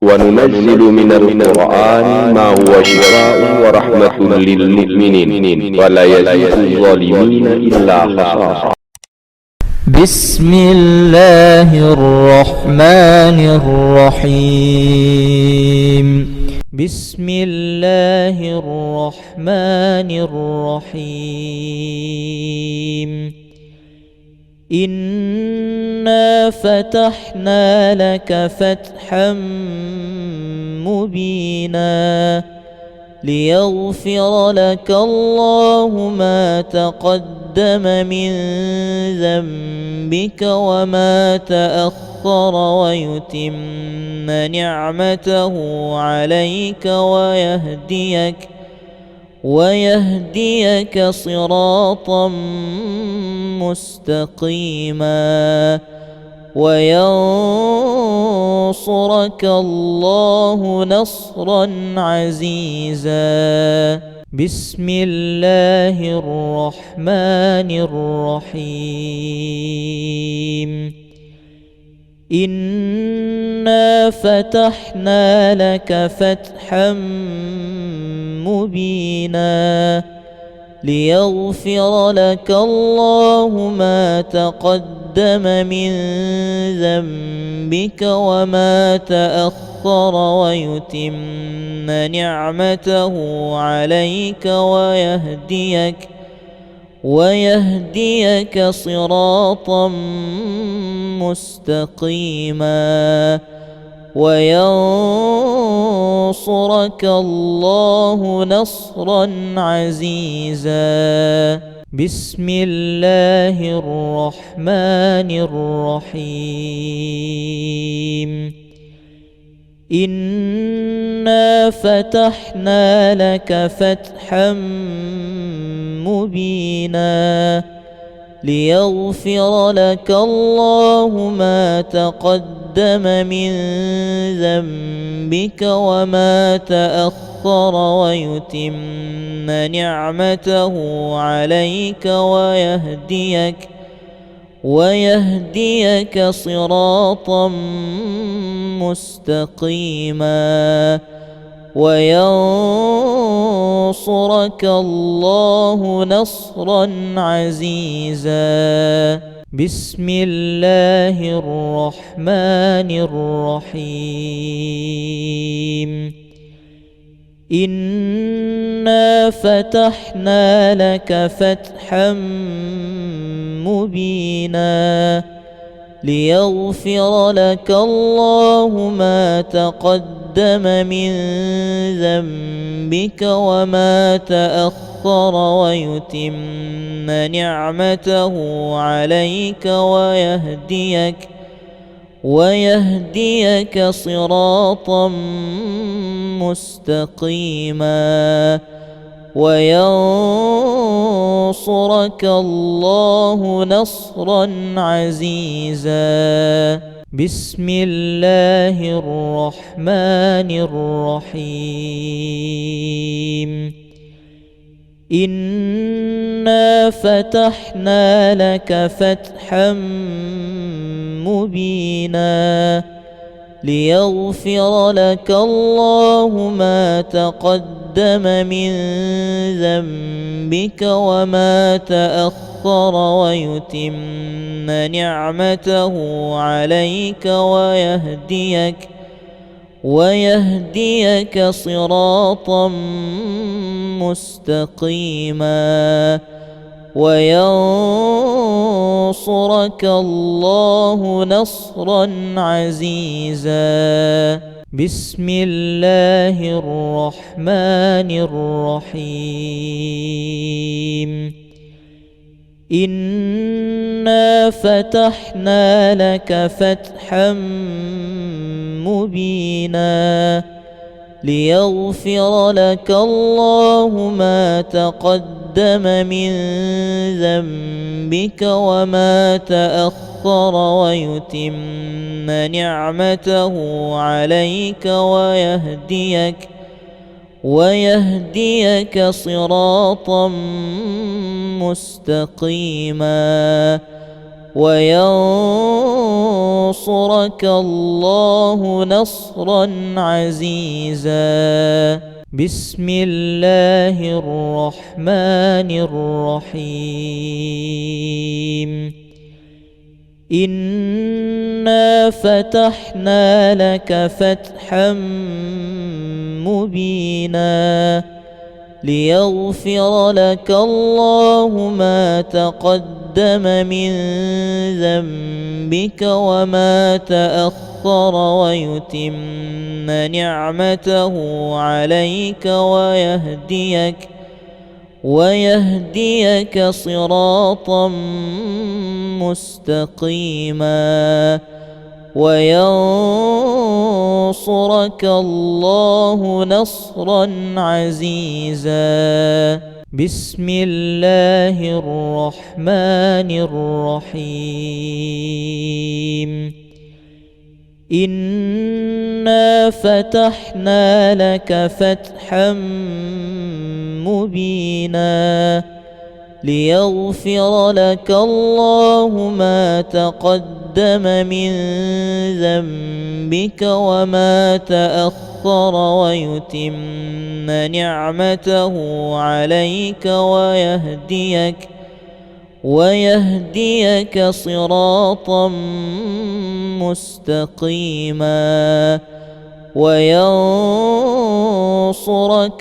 وننزل من القرآن ما هو شفاء ورحمة للمؤمنين ولا يزيد الظالمين إلا خسارا. بسم الله الرحمن الرحيم. بسم الله الرحمن الرحيم. إنا فتحنا لك فتحا مبينا ليغفر لك الله ما تقدم من ذنبك وما تأخر ويتم نعمته عليك ويهديك صراطا مستقيما وينصرك الله نصرا عزيزا. بسم الله الرحمن الرحيم. إنا فتحنا لك فتحا مبينا ليغفر لك الله ما تقدم من ذنبك وما تأخر ويتم نعمته عليك ويهديك صراطا مستقيما وينصرك الله نصرا عزيزا. بسم الله الرحمن الرحيم. إنا فتحنا لك فتحا مبينا ليغفر لك الله ما تقدم من ذنبك وما تأخر ويتم نعمته عليك ويهديك صراطا مستقيما وينصرك الله نصرا عزيزا. بسم الله الرحمن الرحيم. إنا فتحنا لك فتحا مبينا ليغفر لك الله ما تقدم من ذنبك وما تأخر ويتم نعمته عليك ويهديك صراطا مستقيما وينصرك الله نصرا عزيزا. بسم الله الرحمن الرحيم. إنا فتحنا لك فتحا مبينا ليغفر لك الله ما تقدم من ذنبك وما تأخر ويتم نعمته عليك ويهديك صراطا مستقيما وينصرك الله نصرا عزيزا. بسم الله الرحمن الرحيم. إنا فتحنا لك فتحا مبينا ليغفر لك الله ما تقدم من ذنبك وما تأخر ويتم نعمته عليك ويهديك صراطا مستقيما وينصرك الله نصرا عزيزا. بسم الله الرحمن الرحيم. إنا فتحنا لك فتحا مبينا ليغفر لك الله ما تقدم من ذنبك وما تأخر ويتم نعمته عليك ويهديك صراطا مستقيما وينصرك الله نصرا عزيزا. بسم الله الرحمن الرحيم. إنا فتحنا لك فتحا مبينا ليغفر لك الله ما تقدم من ذنبك وما تأخر ويتم نعمته عليك ويهديك صراطا مستقيما وينصرك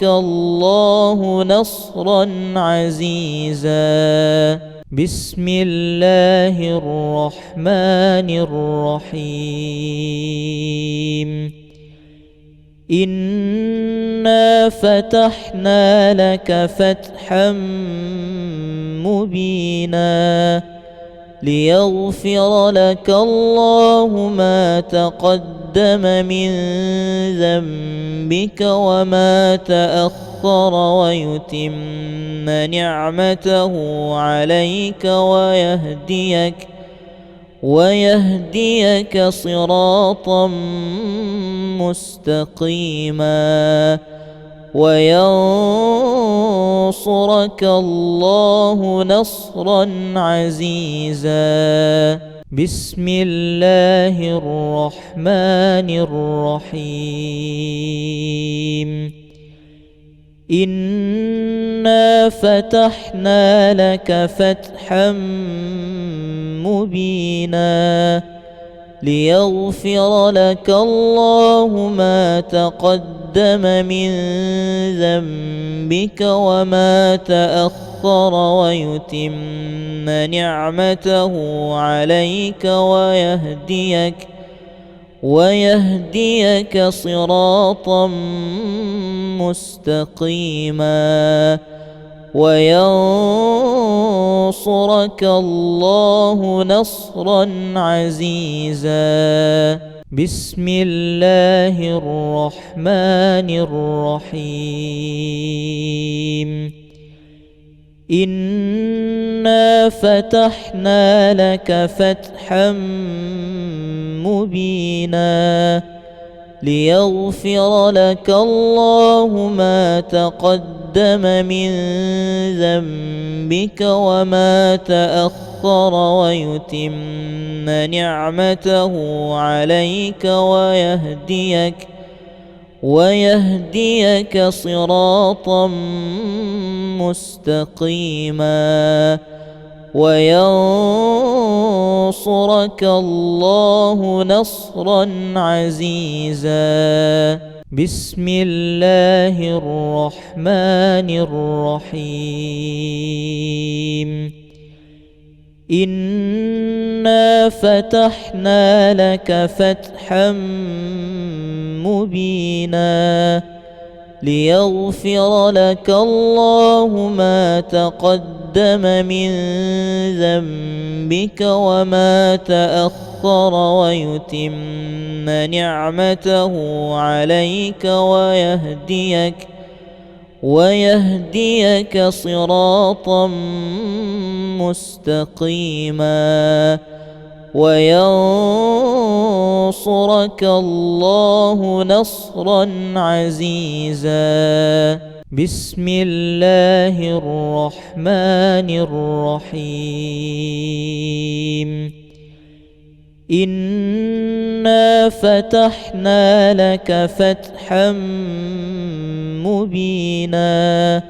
الله نصرا عزيزا. بسم الله الرحمن الرحيم. إنا فتحنا لك فتحا مبينا ليغفر لك الله ما تقدم من ذنبك وما تأخر ويتم نعمته عليك ويهديك صراطا مستقيما وينصرك الله نصرا عزيزا. بسم الله الرحمن الرحيم. إنا فتحنا لك فتحا مبينا ليغفر لك الله ما تقدم من ذنبك وما تأخر ويتم نعمته عليك ويهديك صراطا مستقيما وينصرك الله نصرا عزيزا. بسم الله الرحمن الرحيم. إنا فتحنا لك فتحا مبينا ليغفر لك الله ما تقدم من ذنبك وما تأخر ويتم نعمته عليك ويهديك صراطا مستقيما وينصرك الله نصرا عزيزا. بسم الله الرحمن الرحيم. إنا فتحنا لك فتحا مبينا ليغفر لك الله ما تقدم من ذنبك وما تأخر ويتم نعمته عليك ويهديك صراطا مستقيما وينصرك الله نصرا عزيزا. بسم الله الرحمن الرحيم إنا فتحنا لك فتحا مبينا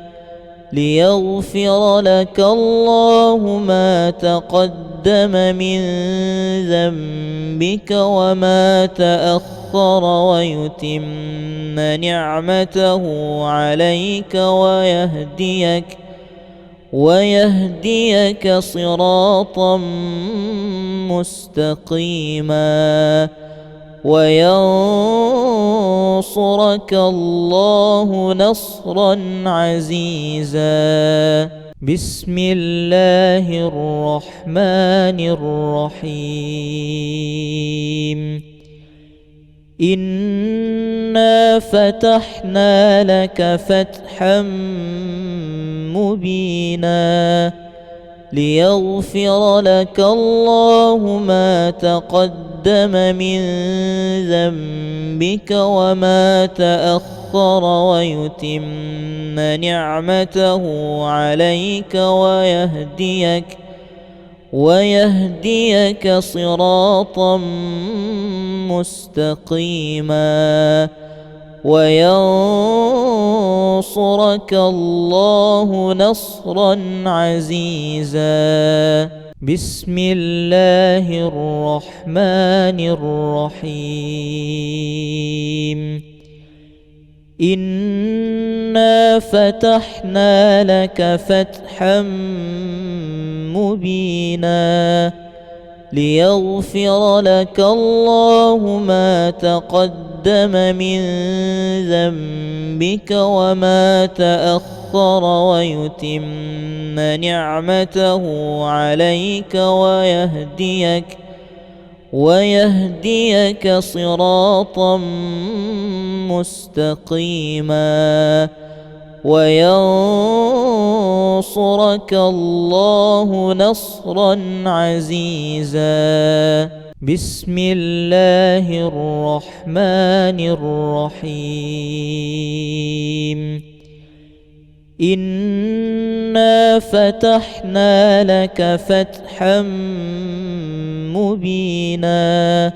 ليغفر لك الله ما تقدم من ذنبك وما تأخر ويتم نعمته عليك ويهديك صراطا مستقيما وينصرك الله نصرا عزيزا بسم الله الرحمن الرحيم إنا فتحنا لك فتحا مبينا ليغفر لك الله ما تقدم من ذنبك وما تأخر ويتم نعمته عليك ويهديك صراطا مستقيما وينصرك الله نصرا عزيزا بسم الله الرحمن الرحيم إنا فتحنا لك فتحا مبينا ليغفر لك الله ما تقدم من ذنبك وما تأخر ويتم نعمته عليك ويهديك صراطا مستقيما وينصرك الله نصرا عزيزا بسم الله الرحمن الرحيم إنا فتحنا لك فتحا مبينا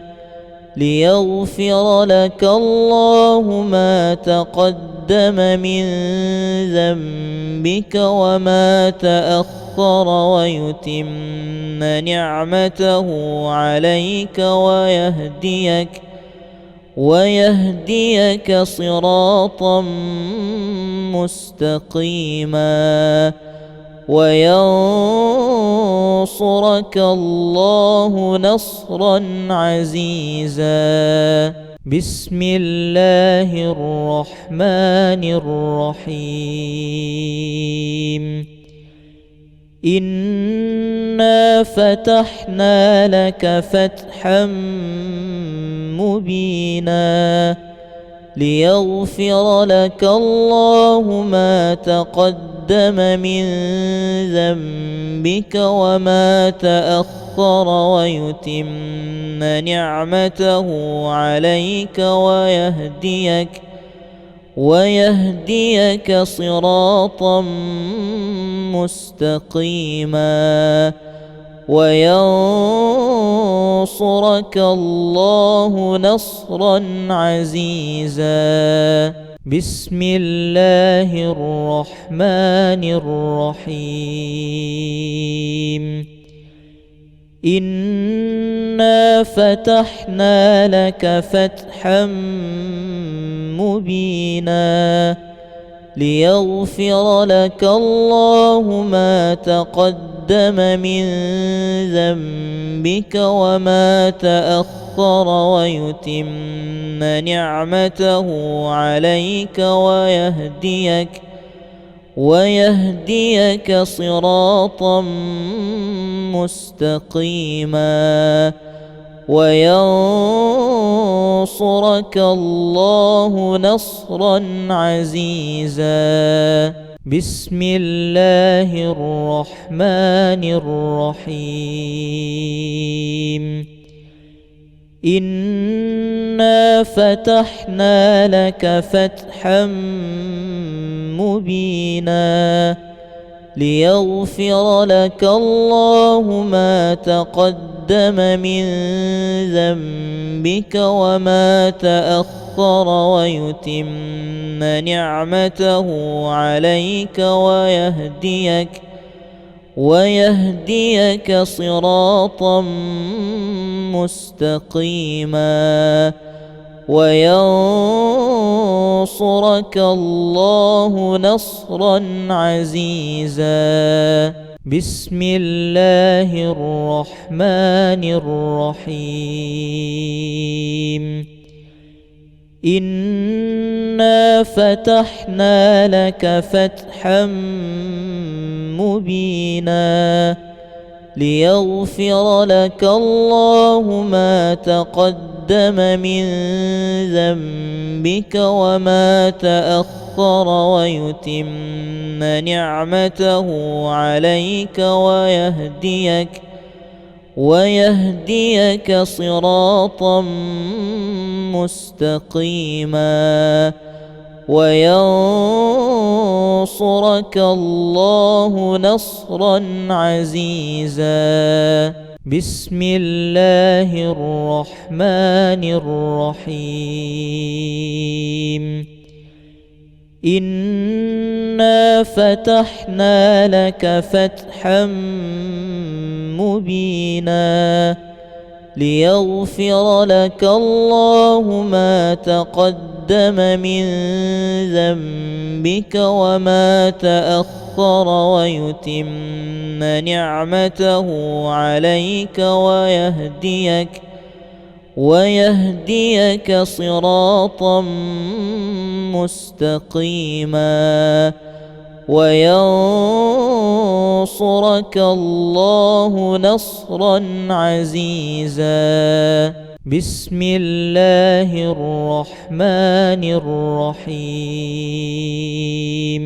ليغفر لك الله ما تقدم من ذنبك وما تأخر ويتم نعمته عليك ويهديك صراطا مستقيما وينصرك الله نصرا عزيزا بسم الله الرحمن الرحيم إنا فتحنا لك فتحا مبينا ليغفر لك الله ما تقدم من ذنبك وما تأخر ويتم نعمته عليك ويهديك صراطا مستقيما وينصرك الله نصرا عزيزا بسم الله الرحمن الرحيم إنا فتحنا لك فتحا مبينا ليغفر لك الله ما تقدم من ذنبك وما تأخر ويتم نعمته عليك ويهديك صراطا مستقيما وينصرك الله نصرا عزيزا بسم الله الرحمن الرحيم إنا فتحنا لك فتحا مبينا ليغفر لك الله ما تقدم من ذنبك وما تأخر ويتم نعمته عليك ويهديك صراطا مستقيما وينصرك الله نصرا عزيزا. بسم الله الرحمن الرحيم. إنا فتحنا لك فتحا مبينا ليغفر لك الله ما تقدم من ذنبك وما تأخر ويتم نعمته عليك ويهديك صراطا مستقيما وينصرك الله نصرا عزيزا. بسم الله الرحمن الرحيم. إنا فتحنا لك فتحا مبينا ليغفر لك الله ما تقدم من ذنبك وما تأخر ويتم نعمته عليك ويهديك صراطا مستقيما وينصرك الله نصرا عزيزا. بسم الله الرحمن الرحيم.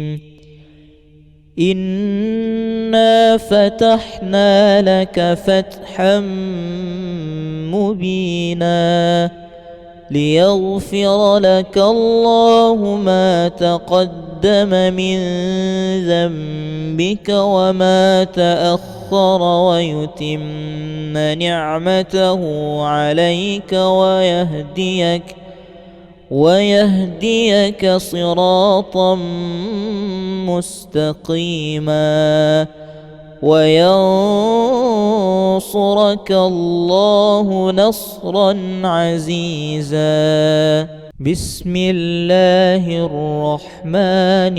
إنا فتحنا لك فتحا مبينا ليغفر لك الله ما تقدم من ذنبك وما تأخر ويتم نعمته عليك ويهديك صراطا مستقيما وينصرك الله نصرا عزيزا. بسم الله الرحمن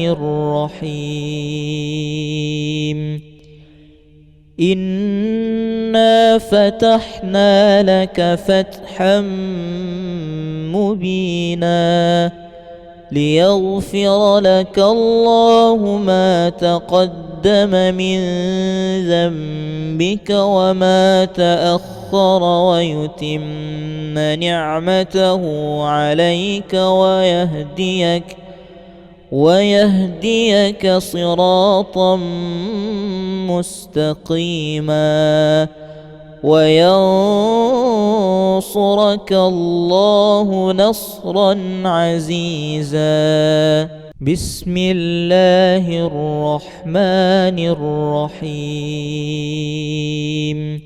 الرحيم. إنا فتحنا لك فتحا مبينا ليغفر لك الله ما تقدم من ذنبك وما تأخر ويتم نعمته عليك ويهديك صراطا مستقيما وينصرك الله نصرا عزيزا. بسم الله الرحمن الرحيم.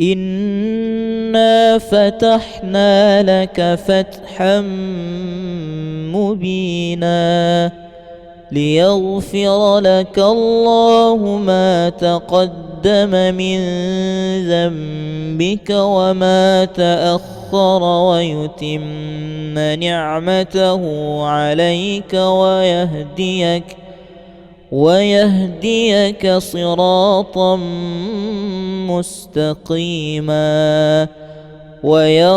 إنا فتحنا لك فتحا مبينا ليغفر لك الله ما تقدم من ذنبك وما تأخر ويتم نعمته عليك ويهديك صراطا مستقيما وينصرك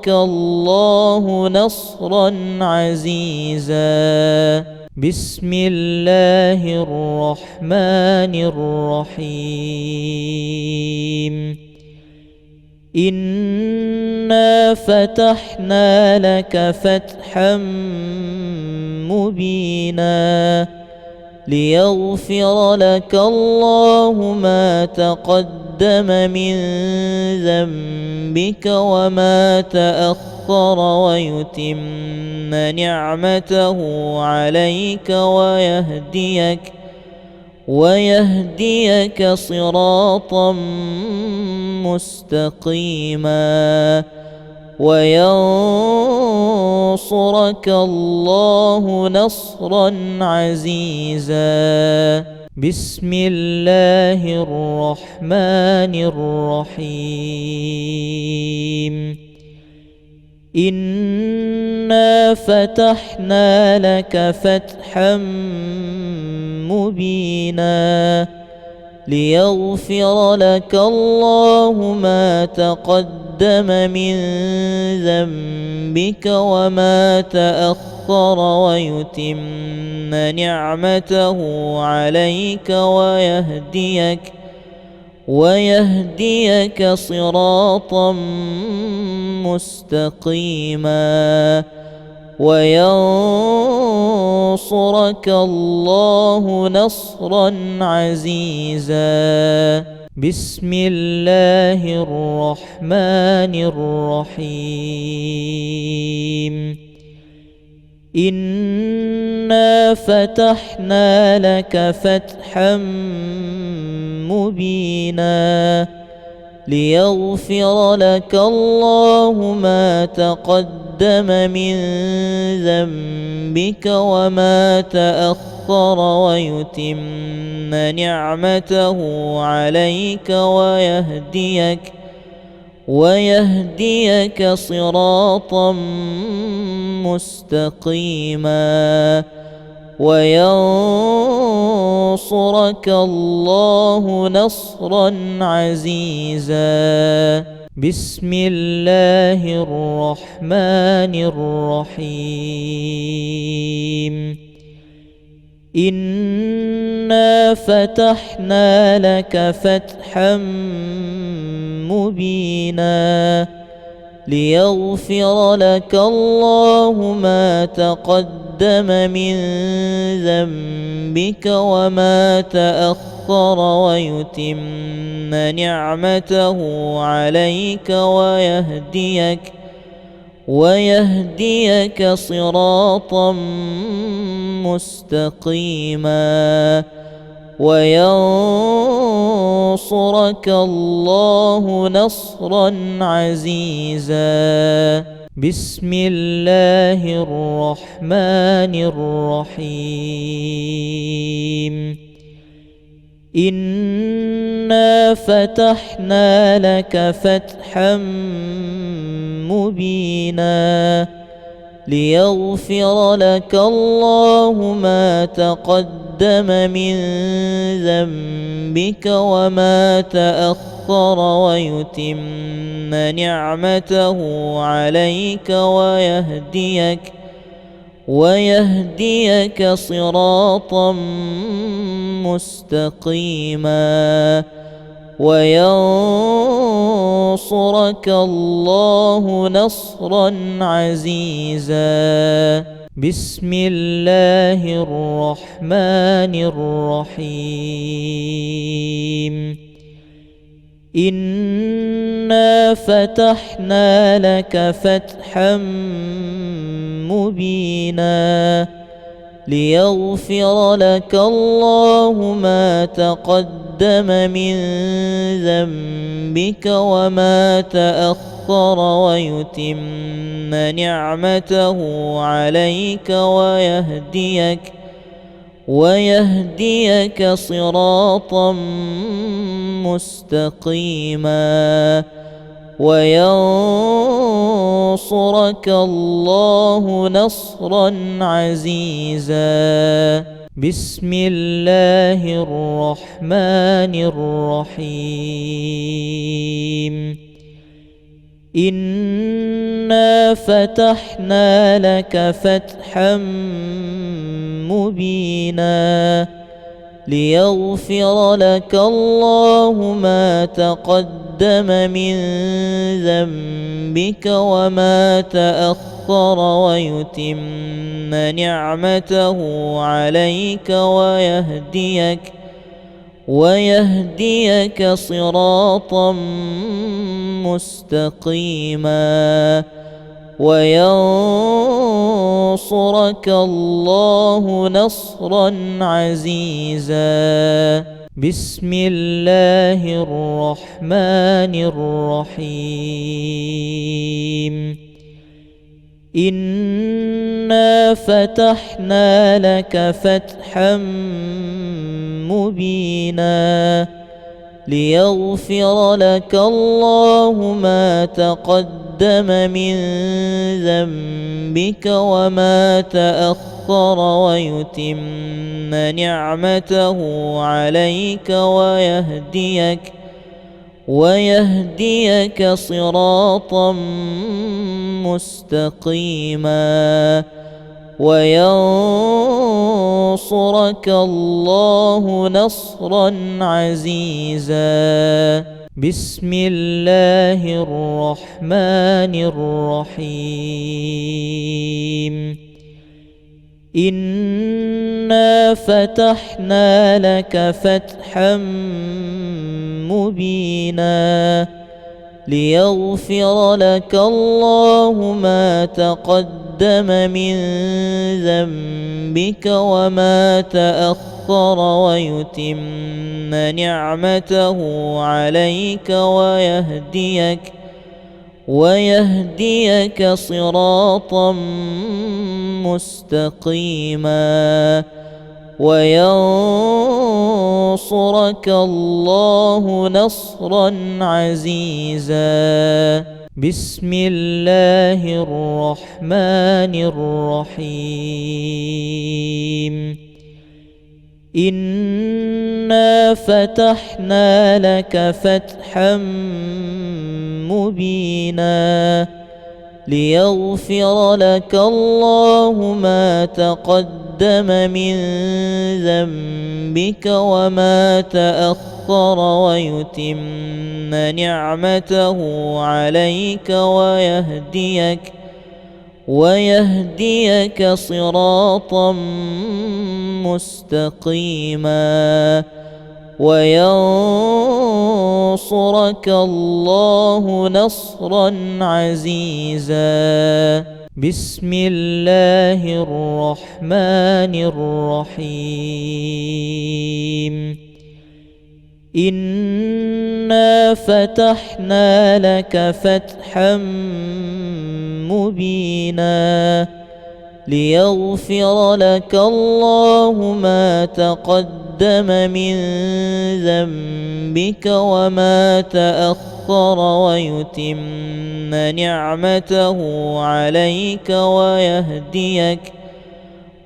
الله نصرا عزيزا. بسم الله الرحمن الرحيم. إنا فتحنا لك فتحا مبينا ليغفر لك الله ما تقدم من ذنبك وما تأخر ويتم نعمته عليك ويهديك صراطا مستقيما وينصرك الله نصرا عزيزا. بسم الله الرحمن الرحيم. إنا فتحنا لك فتحا مبينا ليغفر لك الله ما تقدم من ذنبك وما تأخر ويتم نعمته عليك ويهديك صراطا مستقيما وينصرك الله نصرا عزيزا. بسم الله الرحمن الرحيم. إنا فتحنا لك فتحا مبينا ليغفر لك الله ما تقدم من ذنبك وما تأخر ويتم نعمته عليك ويهديك صراطا مستقيما وينصرك الله نصرا عزيزا. بسم الله الرحمن الرحيم. إنا فتحنا لك فتحا مبينا ليغفر لك الله ما تقدم من ذنبك وما تأخر ويتم نعمته عليك ويهديك صراطا مستقيما وينصرك الله نصرا عزيزا. بسم الله الرحمن الرحيم. إنا فتحنا لك فتحا مبينا ليغفر لك الله ما تقدم من ذنبك وما تأخر ويتم نعمته عليك ويهديك صراطا مستقيما وينصرك الله نصرا عزيزا. بسم الله الرحمن الرحيم. إنا فتحنا لك فتحا مبينا ليغفر لك الله ما تقدم من ذنبك وما تأخر ويتم نعمته عليك ويهديك صراطا مستقيما وينصرك الله نصرا عزيزا. بسم الله الرحمن الرحيم. إنا فتحنا لك فتحا مبينا ليغفر لك الله ما تقدم من ذنبك وما تأخر ويتم نعمته عليك ويهديك صراطا مستقيما وينصرك الله نصرا عزيزا. بسم الله الرحمن الرحيم. إنا فتحنا لك فتحا مبينا ليغفر لك الله ما تقدم من ذنبك وما تأخر ويتم نعمته عليك ويهديك صراطا مستقيما وينصرك الله نصرا عزيزا. بسم الله الرحمن الرحيم. إنا فتحنا لك فتحا مبينا ليغفر لك الله ما تقدم من ذنبك وما تأخر ويتم نعمته عليك ويهديك صراطا مستقيما وينصرك الله نصرا عزيزا. بسم الله الرحمن الرحيم. إنا فتحنا لك فتحا مبينا ليغفر لك الله ما تقدم من ذنبك وما تأخر ويتم نعمته عليك ويهديك صراطا مستقيما وينصرك الله نصرا عزيزا. بسم الله الرحمن الرحيم. إنا فتحنا لك فتحا مبينا ليغفر لك الله ما تقدم من ذنبك وما تأخر ويتم نعمته عليك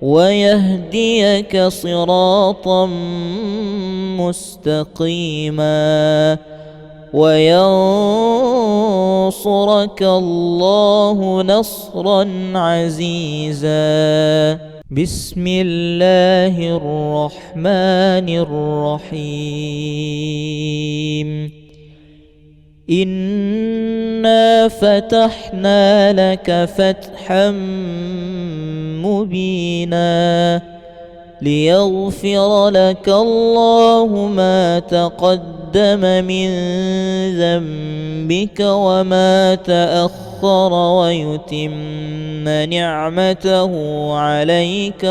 ويهديك صراطا مستقيما وينصرك الله نصرا عزيزا. بسم الله الرحمن الرحيم. إنا فتحنا لك فتحا مبينا ليغفر لك الله ما تقدم من ذنبك وما تأخر ويتم نعمته عليك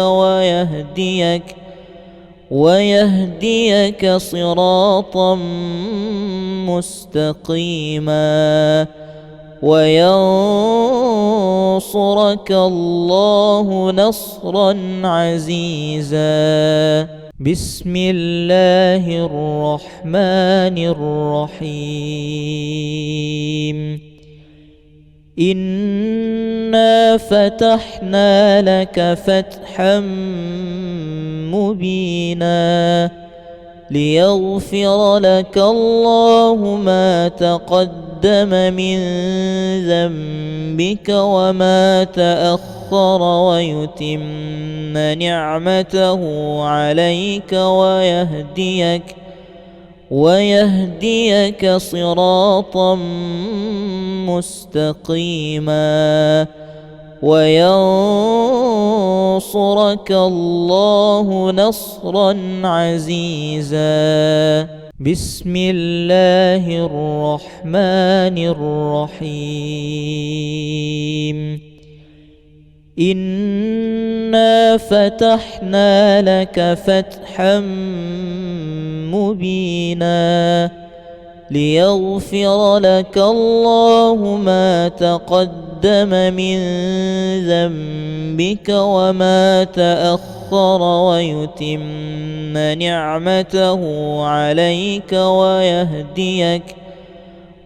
ويهديك صراطا مستقيما وينصرك الله نصرا عزيزا. بسم الله الرحمن الرحيم. إنا فتحنا لك فتحا مبينا ليغفر لك الله ما تقدم من ذنبك وما تأخر ويتم نعمته عليك ويهديك صراطا مستقيما وينصرك الله نصرا عزيزا. بسم الله الرحمن الرحيم. إنا فتحنا لك فتحا مبينا ليغفر لك الله ما تقدم من ذنبك وما تأخر ويتم نعمته عليك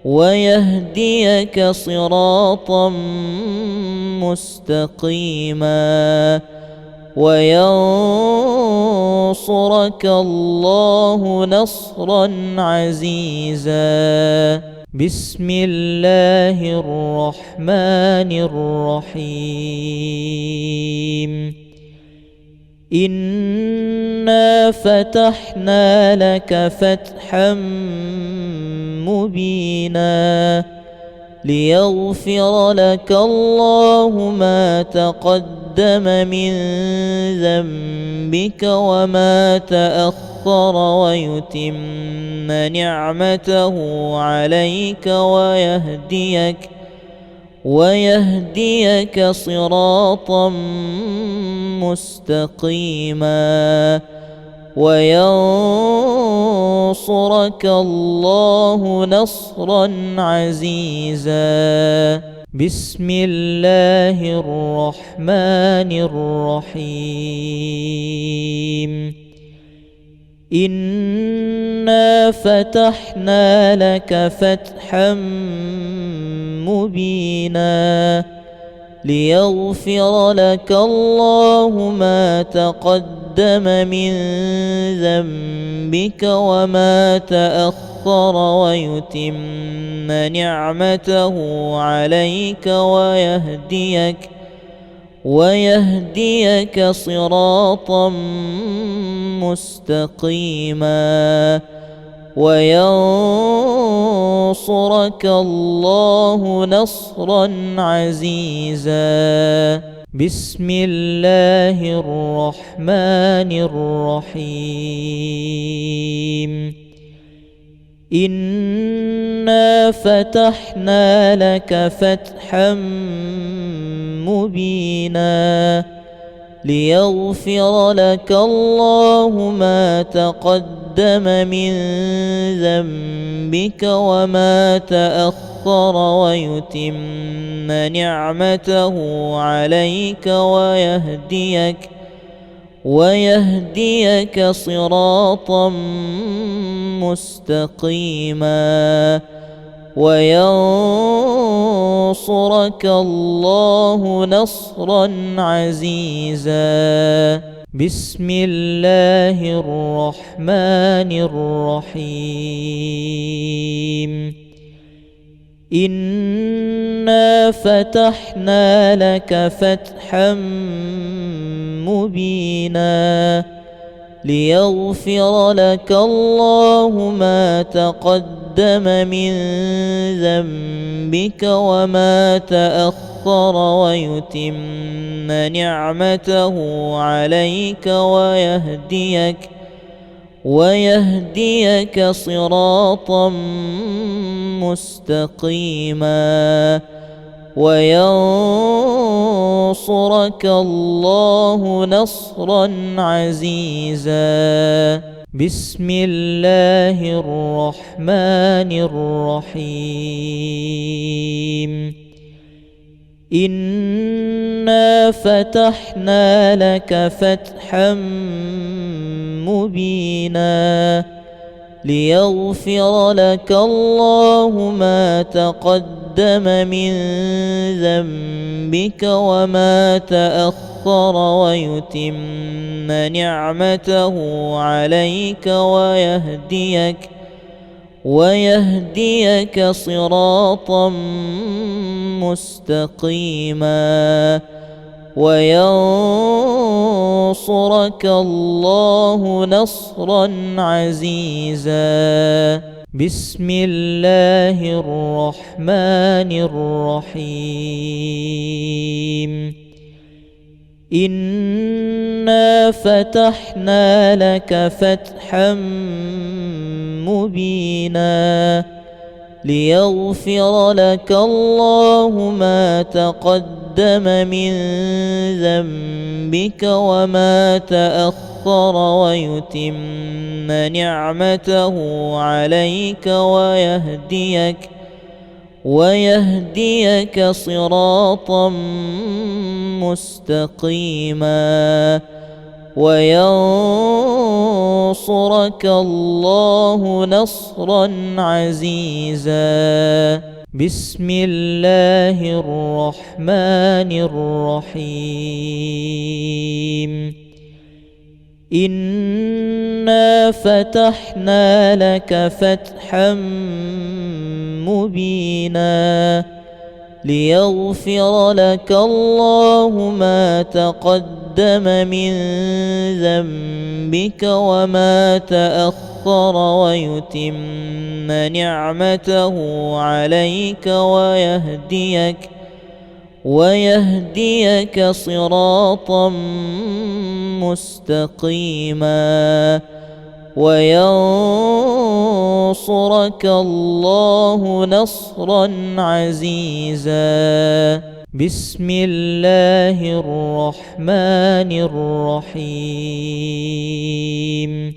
ويهديك صراطا مستقيما وينصرك الله نصرا عزيزا. بسم الله الرحمن الرحيم. إنا فتحنا لك فتحا مبينا ليغفر لك الله ما تقدم من ذنبك وما تأخر ويتم نعمته عليك ويهديك صراطا مستقيما وينصرك الله نصرا عزيزا. بسم الله الرحمن الرحيم. إنا فتحنا لك فتحا مبينا ليغفر لك الله ما تقدم من ذنبك وما تأخر ويتم نعمته عليك ويهديك صراطا مستقيما وينصرك الله نصرا عزيزا. بسم الله الرحمن الرحيم. إنا فتحنا لك فتحا مبينا ليغفر لك الله ما تقدم من ذنبك وما تأخر ويتم نعمته عليك ويهديك صراطا مستقيما وينصرك الله نصرا عزيزا. بسم الله الرحمن الرحيم. إنا فتحنا لك فتحا مبينا ليغفر لك الله ما تقدم من ذنبك وما تأخر ويتم نعمته عليك ويهديك صراطا مستقيما وينصرك الله نصرا عزيزا. بسم الله الرحمن الرحيم. إنا فتحنا لك فتحا مبينا ليغفر لك الله ما تقدم من ذنبك وما تأخر ويتم نعمته عليك ويهديك صراطا مستقيما وينصرك الله نصرا عزيزا. بسم الله الرحمن الرحيم. إنا فتحنا لك فتحا مبينا ليغفر لك الله ما تقدم من ذنبك وما تأخر ويتم نعمته عليك ويهديك صراطا مستقيما وينصرك الله نصرا عزيزا. بسم الله الرحمن الرحيم. إنا فتحنا لك فتحا مبينا ليغفر لك الله ما تقدم من ذنبك وما تأخر ويتم نعمته عليك ويهديك صراطا مستقيما وينصرك الله نصرا عزيزا. بسم الله الرحمن الرحيم.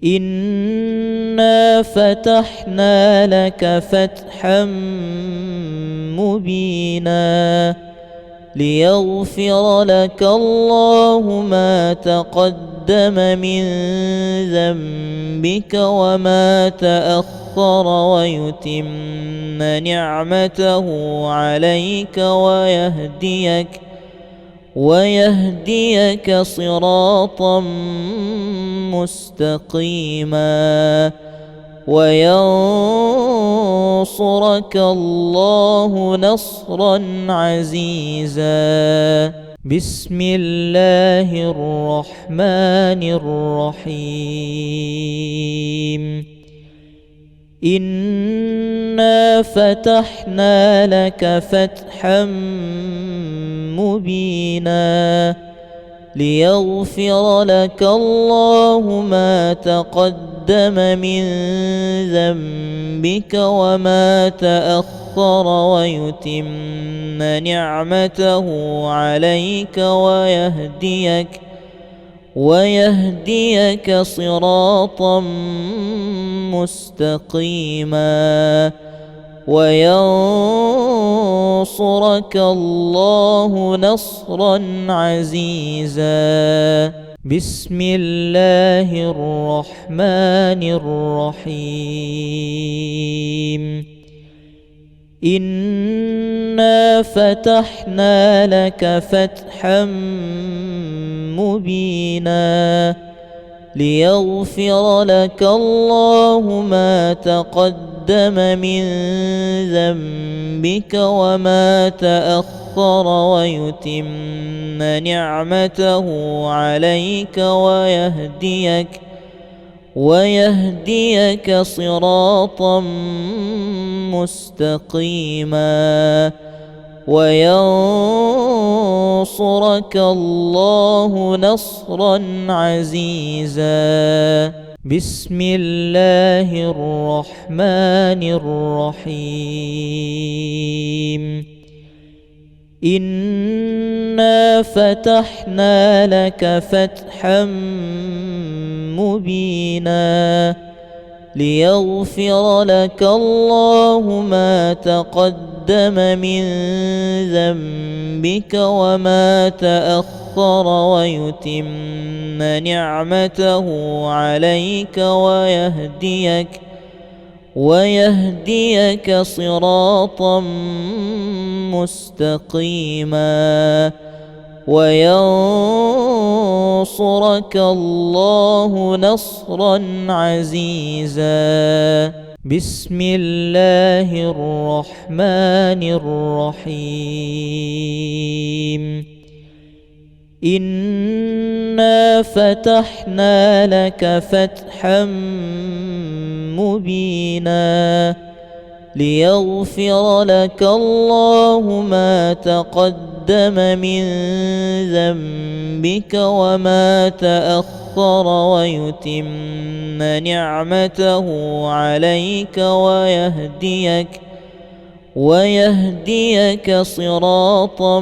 إنا فتحنا لك فتحا مبينا ليغفر لك الله ما تقدم من ذنبك وما تأخر ويتم نعمته عليك ويهديك صراطا مستقيما وينصرك الله نصرا عزيزا. بسم الله الرحمن الرحيم. إنا فتحنا لك فتحا مبينا ليغفر لك الله ما تقدم من ذنبك وما تأخر ويتم نعمته عليك ويهديك صراطا مستقيما وينصرك الله نصرا عزيزا. بسم الله الرحمن الرحيم. إنا فتحنا لك فتحا مبينا ليغفر لك الله ما تقدم من ذنبك وما تأخر ويتم نعمته عليك ويهديك صراطا مستقيما وينصرك الله نصرا عزيزا. بسم الله الرحمن الرحيم. إنا فتحنا لك فتحا مبينا ليغفر لك الله ما تقدم من ذنبك وما تأخر ويتم نعمته عليك ويهديك صراطا مستقيما وينصرك الله نصرا عزيزا. بسم الله الرحمن الرحيم. إنا فتحنا لك فتحا مبينا ليغفر لك الله ما تقدم من ذنبك وما تأخر ويتم نعمته عليك ويهديك صراطا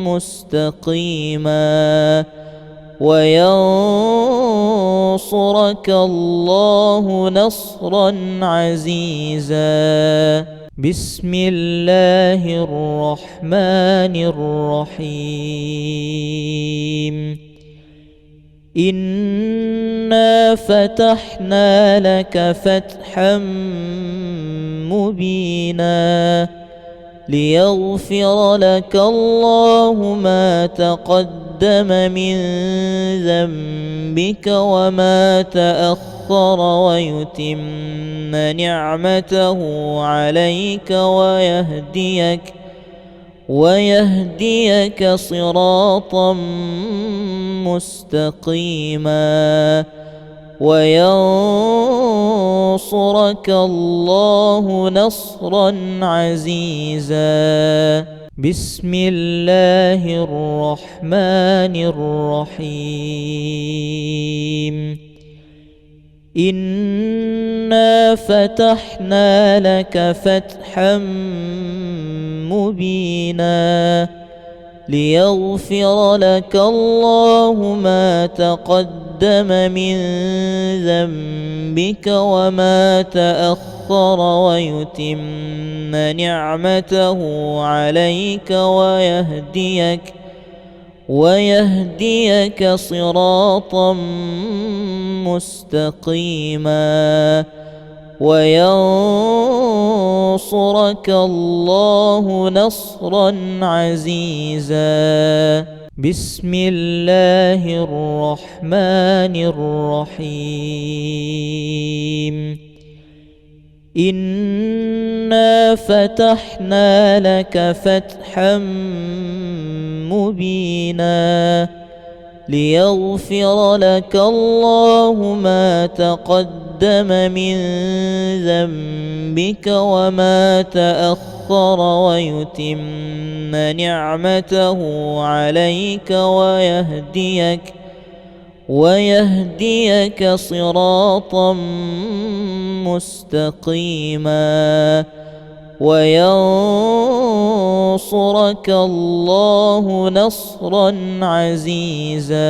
مستقيما وينصرك الله نصرا عزيزا. بسم الله الرحمن الرحيم. إنا فتحنا لك فتحا مبينا ليغفر لك الله ما تقدم من ذنبك وما تأخر ويتم نعمته عليك ويهديك صراطا مستقيما وينصرك الله نصرا عزيزا. بسم الله الرحمن الرحيم. إنا فتحنا لك فتحا مبينا ليغفر لك الله ما تقدم من ذنبك وما تأخر ويتم نعمته عليك ويهديك صراطا مستقيما وينصرك الله نصرا عزيزا. بسم الله الرحمن الرحيم. إنا فتحنا لك فتحا مبينا ليغفر لك الله ما تقدم من ذنبك وما تأخر ويتم نعمته عليك ويهديك صراطا مستقيما وينصرك الله نصرا عزيزا.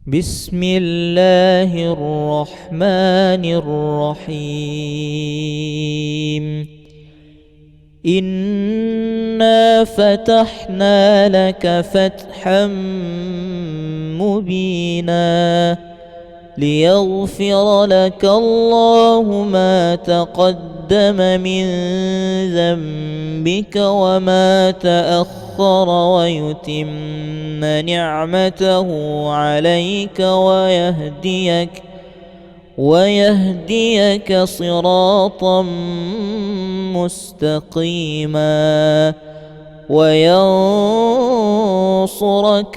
بسم الله الرحمن الرحيم. إنا فتحنا لك فتحا مبينا ليغفر لك الله ما تقدم من ذنبك وما تأخر ويتم نعمته عليك ويهديك صراطا مستقيما وينصرك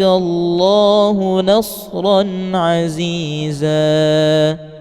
الله نصرا عزيزا.